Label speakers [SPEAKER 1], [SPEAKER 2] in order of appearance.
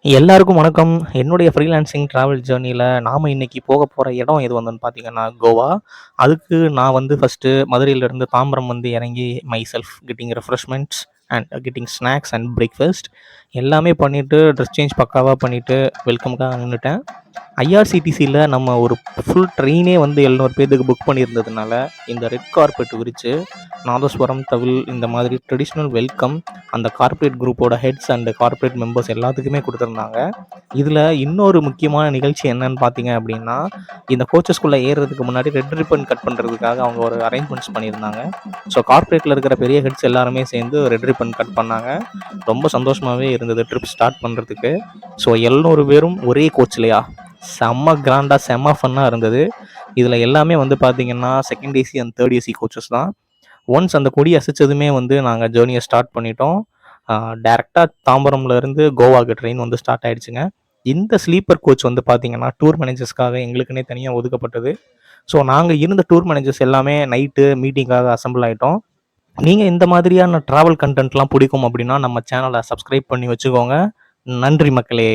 [SPEAKER 1] எல்லாருக்கும் வணக்கம். என்னுடைய ஃப்ரீலான்சிங் ட்ராவல் ஜர்னியில நாம இன்னைக்கு போக போற இடம் எது வந்துன்னு பார்த்தீங்கன்னா, கோவா. அதுக்கு நான் வந்து ஃபர்ஸ்ட்டு மதுரையிலிருந்து தாம்பரம் வந்து இறங்கி my self getting refreshments and getting snacks and breakfast எல்லாமே பண்ணிட்டு, ட்ரெஸ் சேஞ்ச் பக்காவா பண்ணிட்டு, வெல்கம்க்காக நின்னுட்டேன். ஐஆர்சிடிசியில நம்ம ஒரு ஃபுல் ட்ரெயினே வந்து 700 பேத்துக்கு புக் பண்ணியிருந்ததுனால, இந்த ரெட் கார்பெட் விரிச்சு, நாதஸ்வரம், தவில் இந்த மாதிரி ட்ரெடிஷ்னல் வெல்கம் அந்த கார்ப்பரேட் குரூப்போட ஹெட்ஸ் அண்ட் கார்ப்பரேட் மெம்பர்ஸ் எல்லாத்துக்குமே குடுத்துருந்தாங்க. இதில இன்னொரு முக்கியமான நிகழ்ச்சி என்னன்னு பார்த்தீங்க அப்படின்னா, இந்த கோச்சஸ்குள்ள ஏறுறதுக்கு முன்னாடி ரெட் ரிப்பன் கட் பண்றதுக்காக அவங்க ஒரு அரேஞ்ச்மெண்ட்ஸ் பண்ணியிருந்தாங்க. ஸோ கார்ப்பரேட்ல இருக்கிற பெரிய ஹெட்ஸ் எல்லாருமே சேர்ந்து ரெட் ரிப்பன் கட் பண்ணாங்க. ரொம்ப சந்தோஷமாவே இருந்தது ட்ரிப் ஸ்டார்ட் பண்றதுக்கு. ஸோ 700 பேரும் ஒரே கோச்லயா? செம்ம கிராண்டா, செம்ம ஃபன்னா இருந்தது. இதில எல்லாமே வந்து பார்த்தீங்கன்னா, second AC and third AC coaches தான். ஒன்ஸ் அந்த கொடி அசைச்சதுமே வந்து நாங்க ஜர்னிய ஸ்டார்ட் பண்ணிட்டோம். டைரக்ட்டா தாம்பரம்ல இருந்து கோவாக்கு ட்ரெயின் வந்து ஸ்டார்ட் ஆயிடுச்சுங்க. இந்த ஸ்லீப்பர் கோச் வந்து பார்த்தீங்கன்னா, டூர் மேனேஜர்ஸ்க்காக எங்களுக்குன்னே தனியா ஒதுக்கப்பட்டது. ஸோ நாங்க இருந்த டூர் மேனேஜர்ஸ் எல்லாமே நைட்டு மீட்டிங்காக அசெம்பிள் ஆயிட்டோம். நீங்க இந்த மாதிரியான டிராவல் கன்டென்ட்லாம் பிடிக்கும் அப்படின்னா, நம்ம சேனல சப்ஸ்கிரைப் பண்ணி வச்சுக்கோங்க. நன்றி மக்களே!